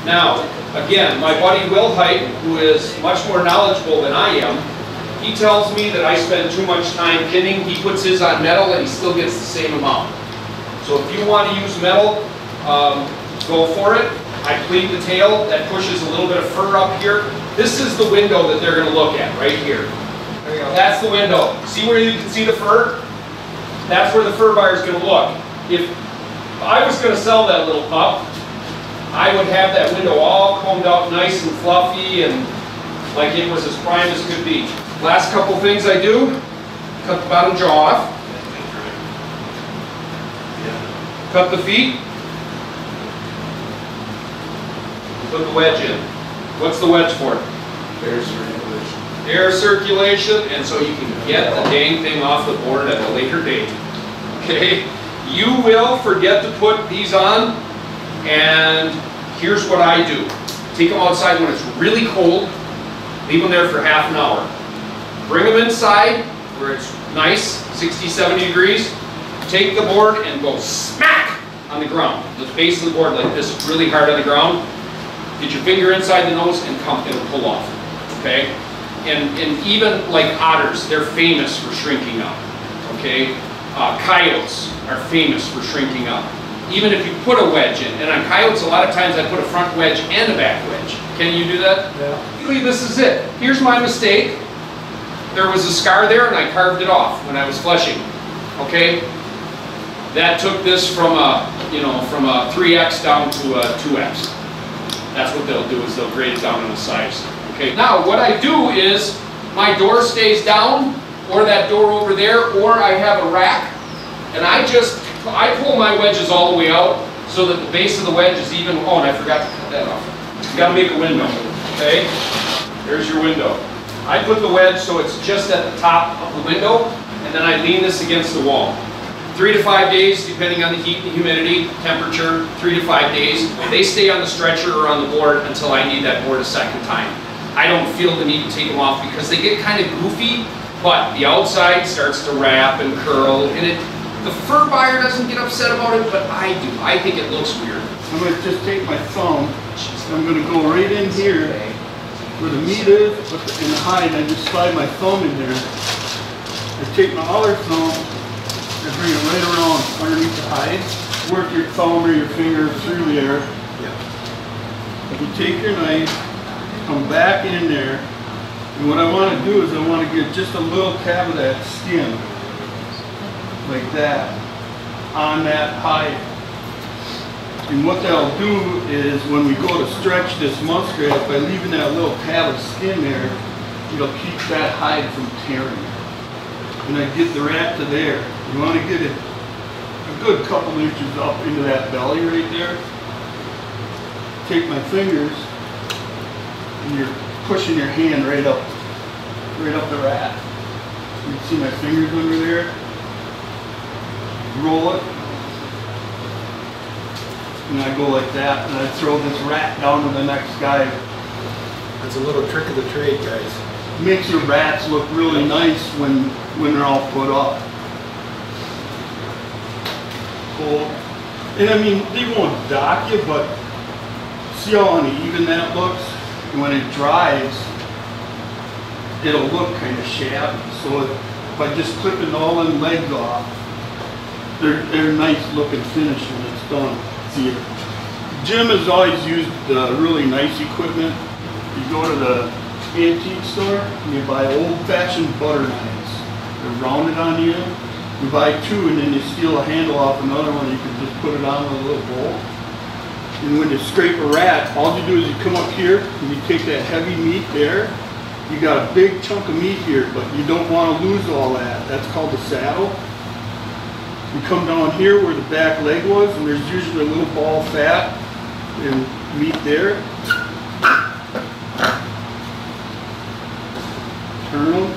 Now, again, my buddy Will Height, who is much more knowledgeable than I am, he tells me that I spend too much time pinning. He puts his on metal and he still gets the same amount. So if you want to use metal, go for it. I pleat the tail. That pushes a little bit of fur up here. This is the window that they're going to look at, right here. There you go. That's the window. See where you can see the fur? That's where the fur buyer is going to look. If I was going to sell that little pup, I would have that window all combed out nice and fluffy and like it was as prime as could be. Last couple things I do, cut the bottom jaw off, cut the feet, put the wedge in. What's the wedge for? Air circulation. Air circulation, and so you can get the dang thing off the board at a later date. Okay? You will forget to put these on, and here's what I do. Take them outside when it's really cold, leave them there for half an hour. Bring them inside where it's nice, 60, 70 degrees. Take the board and go smack on the ground. The base of the board like this, really hard on the ground. Get your finger inside the nose and it'll pull off. Okay? And even like otters, they're famous for shrinking up. Okay? Coyotes are famous for shrinking up. Even if you put a wedge in. And on coyotes, a lot of times I put a front wedge and a back wedge. Can you do that? Yeah. Basically, this is it. Here's my mistake. There was a scar there and I carved it off when I was fleshing. Okay? That took this from a, from a 3X down to a 2X. That's what they'll do, is they'll grade it down in the size. Okay? Now, what I do is my door stays down, or that door over there, or I have a rack, and I pull my wedges all the way out so that the base of the wedge is even. Oh, and I forgot to cut that off. You gotta make a window. Okay? There's your window. I put the wedge so it's just at the top of the window, and then I lean this against the wall. 3 to 5 days, depending on the heat and humidity, temperature, 3 to 5 days. They stay on the stretcher or on the board until I need that board a second time. I don't feel the need to take them off because they get kind of goofy, but the outside starts to wrap and curl, and the fur buyer doesn't get upset about it, but I do. I think it looks weird. I'm going to just take my thumb, I'm going to go right in here where the meat is in the hide, and I just slide my thumb in there. I take my other thumb and bring it right around underneath the hide. Work your thumb or your finger through there. You take your knife, come back in there, and what I want to do is I want to get just a little tab of that skin, like that, on that hide. And what that'll do is when we go to stretch this muskrat, by leaving that little tab of skin there, it'll keep that hide from tearing. And I get the rat to there. You want to get it a good couple inches up into that belly right there. Take my fingers and you're pushing your hand right up the rat. You can see my fingers under there. Roll it. And I go like that, and I throw this rat down to the next guy. That's a little trick of the trade, guys. Makes your rats look really nice when they're all put up. Cool. And I mean, they won't dock you, but see how uneven that looks? And when it dries, it'll look kind of shabby. So by just clipping all them legs off, they're nice looking finish when it's done. See, Jim has always used really nice equipment. You go to the antique store and you buy old-fashioned butter knives. They're rounded on you. You buy two and then you steal a handle off another one. You can just put it on with a little bowl. And when you scrape a rat, all you do is you come up here and you take that heavy meat there. You got a big chunk of meat here, but you don't want to lose all that. That's called the saddle. You come down here where the back leg was, and there's usually a little ball of fat and meat there. Turn them.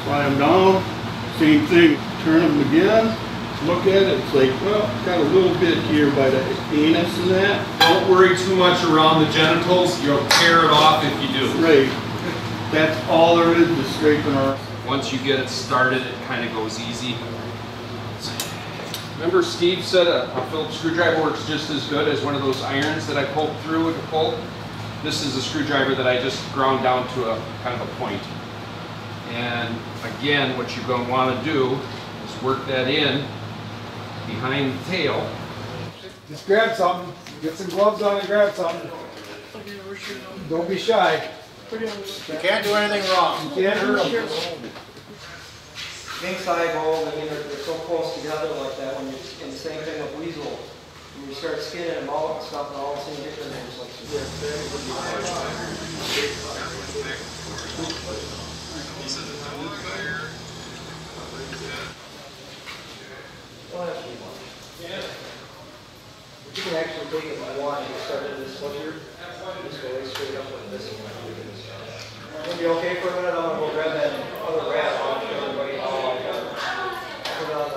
Slide them down. Same thing. Turn them again. Look at it. It's like, well, got a little bit here by the anus and that. Don't worry too much around the genitals. You'll tear it off if you do. Right. That's all there is to scraping off. Once you get it started, it kind of goes easy. Remember Steve said a Phillips screwdriver works just as good as one of those irons that I poked through with a pull? This is a screwdriver that I just ground down to a kind of a point. And again, what you're going to want to do is work that in behind the tail. Just grab something. Get some gloves on and grab something. Don't be shy. You can't do anything wrong. You can't hurt them. King side holes, I mean, they're so close together like that. When you, and the same thing with weasel, when you start skinning them out and stuff, and all of a sudden you get them, it's like you can actually take it by one and start in this one here. Just go right straight up with this one. It'll be okay for a minute. I'm going to go grab that other wrap off for everybody. Put it on the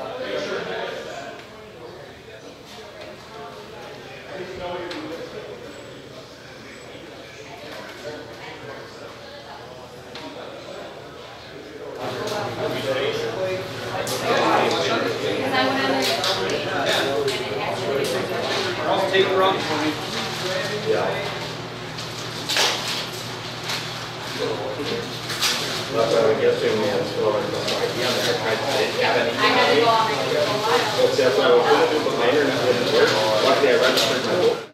I'll take her up for me. Yeah. That's what I'm guessing, man. So I had to go on my a while. That's what I was going to do, but my internet wouldn't work. Luckily I registered my boat.